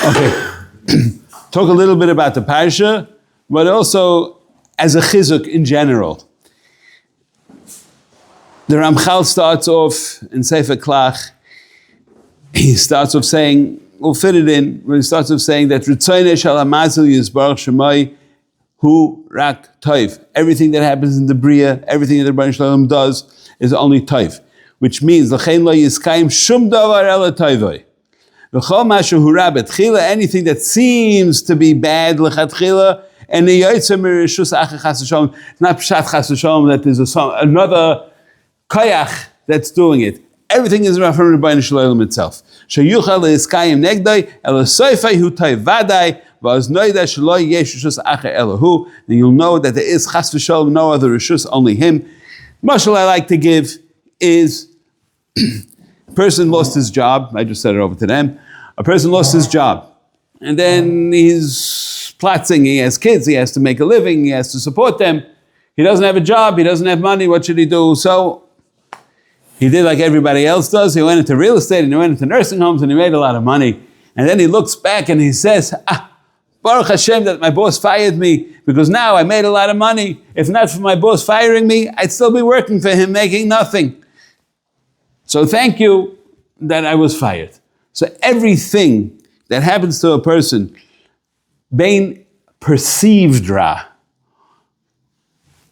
Okay. Talk a little bit about the parsha, but also as a chizuk in general. The Ramchal starts off in Sefer Klach. He starts off saying, we'll fit it in, when he starts off saying that Ritzoynei shel hamazil yisbarach shemai hu rak toiv. Everything that happens in the Bria, everything that the Rebbeinu Shalom does is only toiv, which means l'chein lo yiskayim shum davar ela toivoi. V'chol mashu hu ra betchila, anything that seems to be bad l'chatchila, and the yotzei mirishus acher chas v'shalom, it's not pshat chas v'shalom that there's another koyach that's doing it. Everything is from the Rebbeinu Shalom itself. Sheyuchal leiskayim negdoi ela soifei hu toiv vadai. Then you'll know that there is chas v'shalom, no other rishus, only him. Mashal I like to give is a person lost his job. I just said it over to them. A person lost his job, and then he's platzing. He has kids. He has to make a living. He has to support them. He doesn't have a job. He doesn't have money. What should he do? So he did like everybody else does. He went into real estate and he went into nursing homes and he made a lot of money. And then he looks back and he says, Baruch Hashem that my boss fired me, because now I made a lot of money. If not for my boss firing me, I'd still be working for him making nothing. So thank you that I was fired. So everything that happens to a person, bein perceived ra,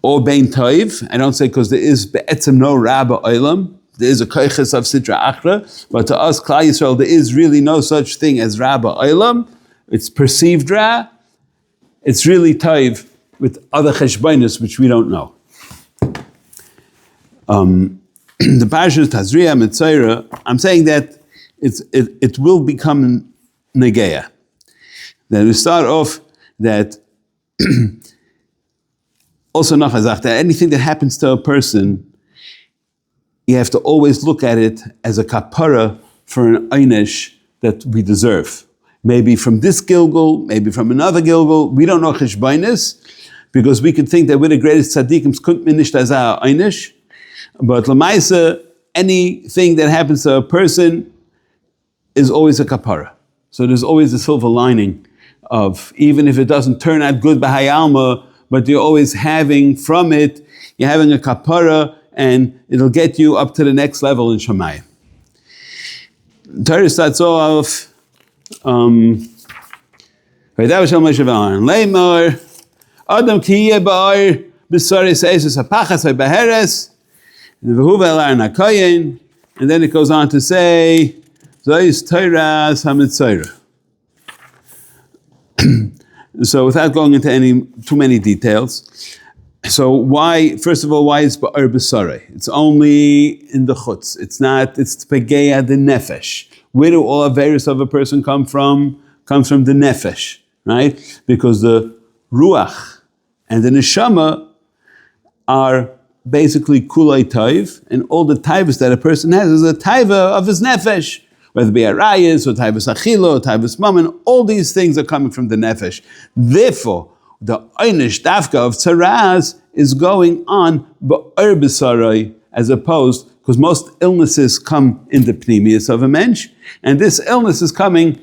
or bein toiv, I don't say because there is be'etzem no ra ba'olam, there is a koiches of sitra achra, but to us, Klal Yisrael, there is really no such thing as ra ba'olam. It's perceived ra, it's really toiv with other cheshbonos which we don't know. The Pashas Tazriya Mitzayra, I'm saying that it will become negeya. Then we start off that also nachazach, that anything that happens to a person, you have to always look at it as a kapara for an einish that we deserve. Maybe from this Gilgul, maybe from another Gilgul. We don't know cheshbonos, because we could think that we're the greatest tzaddikim, skunt min nicht azah einish. But l'maisa, anything that happens to a person is always a kapara. So there's always a silver lining of, even if it doesn't turn out good b'hayalma, but you're always having from it, you're having a kapara, and it'll get you up to the next level in Shamayim. Torah starts off, Leimor, Adam kiye ba'ar b'soris eisus hapachas v'beheres v'hu ve'lar nakayin, and then it goes on to say Zois Torahs hamitzayra. So without going into too many details, so why, first of all, why is ba'ar b'sorei? It's only in the chutz. It's pegeya the nefesh. Where do all averos of a person come from? Comes from the nefesh, right? Because the ruach and the neshama are basically kulay taiv, and all the taivas that a person has is a taiva of his nefesh, whether it be arayas or taivas achilo or taivas mammon. All these things are coming from the nefesh. Therefore, the einish dafka of tzaraz is going on ba'ar b'sarai, as opposed, because most illnesses come in the pneumius of a mensch, and this illness is coming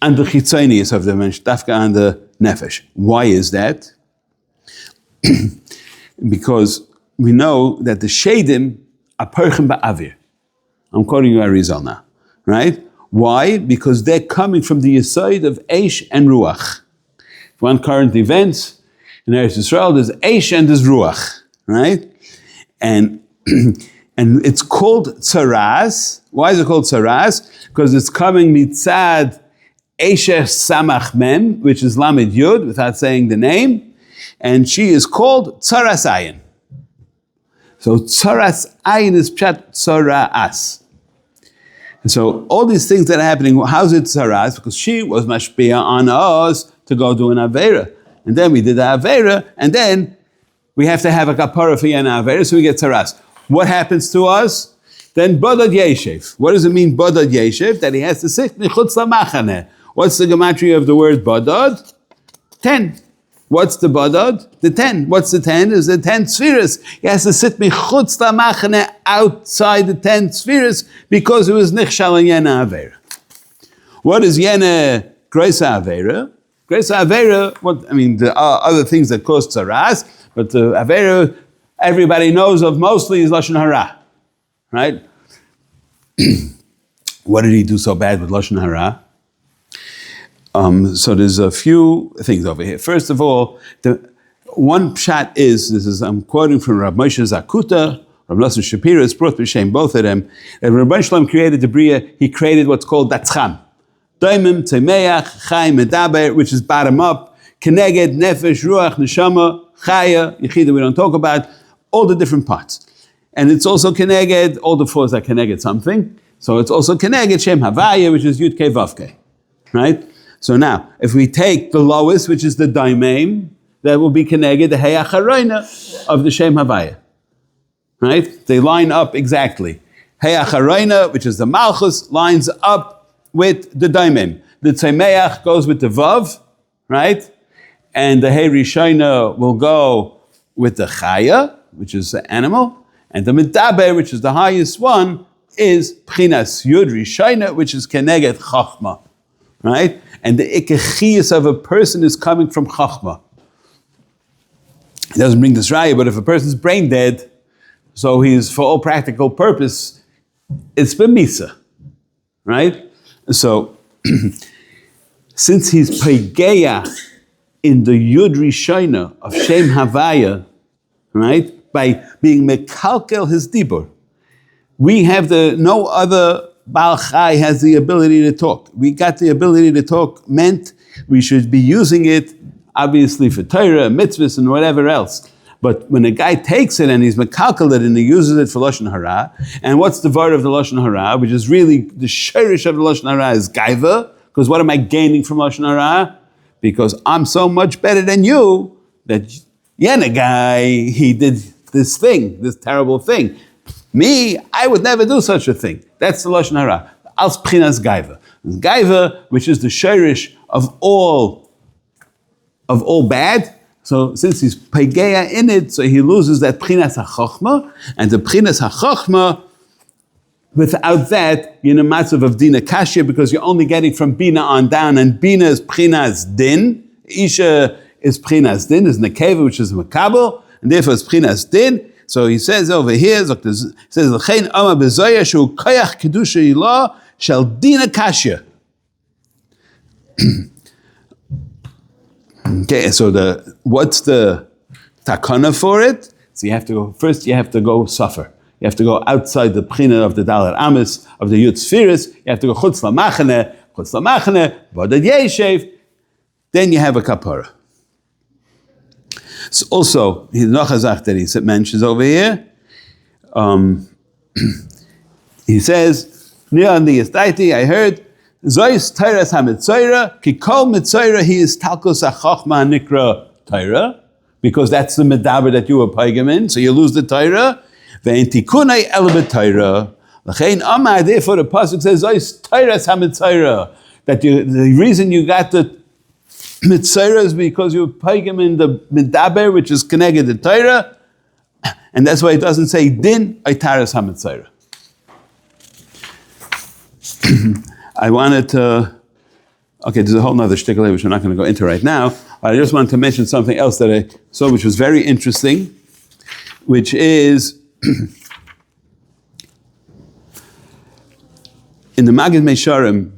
on the chitzonius of the mensch, dafka on the nefesh. Why is that? Because we know that the shadim are perchem ba'avir. I'm quoting you Arizal now, right? Why? Because they're coming from the yesod of eish and ruach. One current events in Eretz Yisrael, there's eish and there's ruach, right? And it's called tzaraz. Why is it called tzaraz? Because it's coming mitzad Esher Samach Mem, which is Lamed Yud, without saying the name, and she is called Tzaras Ayin. So Tzaras Ayin is Pshat Tzaraas. And so all these things that are happening, how's it Tzaras? Because she was mashpia on us to go do an Aveira. And then we did the Aveira, and then we have to have a kapara for an Aveira, so we get Tzaras. What happens to us? Then Bodad Yeshev. What does it mean, Bodad Yeshev? That he has to sit Nichutz Lamachaneh. What's the gematria of the word Bodad? 10. What's the Bodad? The 10. What's the 10? Is the 10 spheres. He has to sit Nichutz Lamachaneh outside the 10 spheres because it was Nichshal and Yena Aveira. What is Yene Greisa Avera? Greisa Avera, there are other things that cause tzaras, but the Avera everybody knows of mostly is Lashon Hara, right? What did he do so bad with Lashon Hara? So there's a few things over here. First of all, the one pshat is, I'm quoting from Rav Moshe Zakuta, Rav Nosson Shapiro, it's brought b'shem, both of them. And when Rabban Shalom created the Bria, he created what's called Datzcham. Daimim, Tzemeach, Chai, Medaber, which is bottom up, Keneged, Nefesh, Ruach, Neshama, Chaya, Yechida we don't talk about, all the different parts. And it's also Keneged, all the fours are Keneged something. So it's also Keneged, Shem Havaya, which is Yud Kei Vav Kei, right? So now, if we take the lowest, which is the Daimim, that will be Keneged, the Hei Acharoina of the Shem Havaya. Right? They line up exactly. Hei Acharoina, which is the Malchus, lines up with the Daimim. The Tzemeach goes with the Vav, right? And the Hei Rishona will go with the Chaya, which is the animal. And the Medaber, which is the highest one, is Pchinas Yud Rishona, which is Keneged Chachma. Right? And the Ikechiyas of a person is coming from Chachma. It doesn't bring this raya, but if a person's brain dead, so he's, for all practical purpose, it's b'misa, right? So, since he's pegeya in the Yud Rishona of Shem Havaya, right, by being mekalkel his dibur, we have no other Baal Chai has the ability to talk. We got the ability to talk meant we should be using it, obviously for Torah, mitzvahs, and whatever else. But when a guy takes it and he's mekalkel it and he uses it for Lashon Hara, and what's the word of the Lashon Hara, which is really the shirish of the Lashon Hara is gaiva, because what am I gaining from Lashon Hara? Because I'm so much better than you that Yena guy, he did this thing, this terrible thing. Me, I would never do such a thing. That's the Lashon Hara. Als Pchinas Gaiva. Gaiva, which is the shirish of all bad. So since he's Pegeya in it, so he loses that Pchinas HaChochma. And the Pchinas HaChochma, without that, you're in a matzav of Dina Kashya, because you're only getting from Bina on down, and Bina is Pchinas Din. Isha is Pchinas Din, is Nekeva, which is Makabel, and therefore it's Pchinas Din. So he says over here, he says, L'chein Oma Bezoya Shu Koyach Kedusha Ilah Shal Dina Kashya. Okay, so what's the takana for it? So you have to go suffer. You have to go outside the Pchina of the Dalar Amis, of the Yud Sfiris. You have to go Chutz Lamachane, Bodad Yeshev. Then you have a kapara. So also, the Nochazach that he mentions over here, he says, near on the Estaiti, I heard, Zois Teiras HaMetzoira, Ki Kol Metzoira, he is Talkos HaChochma Nikra Teira, because that's the medaber that you were paigim in, so you lose the Teira. Ve'en tikunai el b'Teira. L'chein Amar, therefore the pasuk says, Zois Teiras HaMetzoira, that the reason you got the Mitzayra is because you paigim in the medaber, which is connected to Torah, and that's why it doesn't say din aitaras hamitzayra. I wanted to. Okay, there's a whole other shtickle which we're not going to go into right now. But I just wanted to mention something else that I saw, which was very interesting, which is in the Magid Meisharim,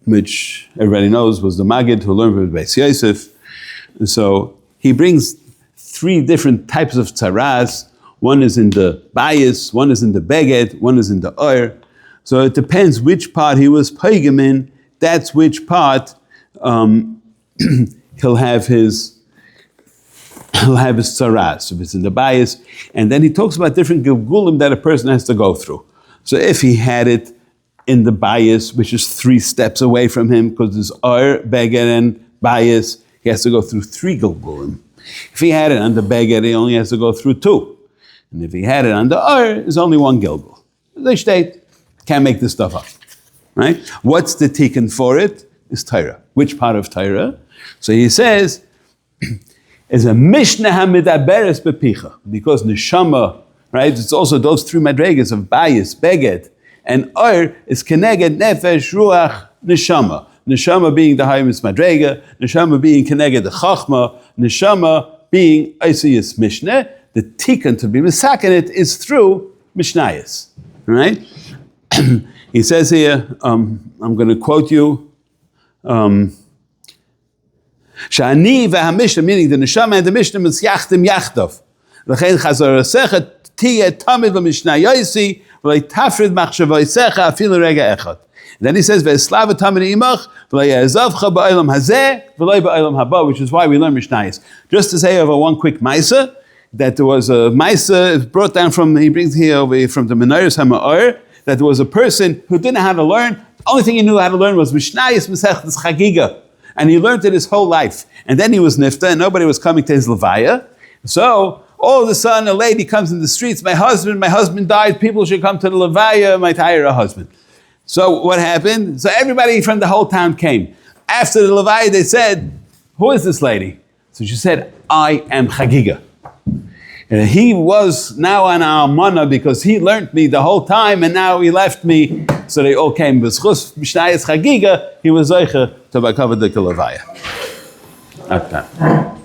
which everybody knows was the Magid who learned from Beis Yosef. And so he brings three different types of tzaras. One is in the bayis, one is in the beged, one is in the oir. So it depends which part he was paigim in, that's which part he'll have his tzaras. So if it's in the bayis. And then he talks about different gilgulim that a person has to go through. So if he had it in the bayis, which is 3 steps away from him, because there's oir, beged, and bayis, he has to go through 3 gilgulim. If he had it on the beged, he only has to go through 2. And if he had it on the oir, there's only 1 gilgul. They state, can't make this stuff up, right? What's the tikkun for it? Is Torah. Which part of Torah? So he says, is a mishnah hamidaberes bepicha, because neshama, right? It's also those 3 madregas of bayis, beged, and oir is keneged nefesh, ruach, neshama. Neshama being the highest madrega, neshama being keneged the chachma, neshama being Isaias Mishnah. The tikkun to be misaken it is through Mishnayos, right? He says here, I'm going to quote you, Shani v'hamishna, meaning the neshama and the mishnah misyachtim yachdav. L'chein chazor asecha tiyeh tamid v'mishnayossi v'leitafrid machshavoisecha afilu rega echad. Then he says, "Ve'eslava tamid imach v'le'yazavcha ba'olam hazeh v'lei ba'olam haba," which is why we learn Mishnayos. Just to say over one quick ma'isa, that there was a ma'isa brought down from, he brings here over from the Menorahs HaMa'or, that there was a person who didn't know how to learn. The only thing he knew how to learn was Mishnayos Masechtas Chagiga. And he learned it his whole life. And then he was nifta, and nobody was coming to his levaya. So all of a sudden, a lady comes in the streets, my husband died, people should come to the levaya, my hire a husband. So what happened? So everybody from the whole town came. After the levaya, they said, who is this lady? So she said, I am Chagiga. And he was now an almana because he learned me the whole time and now he left me. So they all came. B'schus Mishnayos Chagiga, he was zeicher to be covered the levaya. Okay.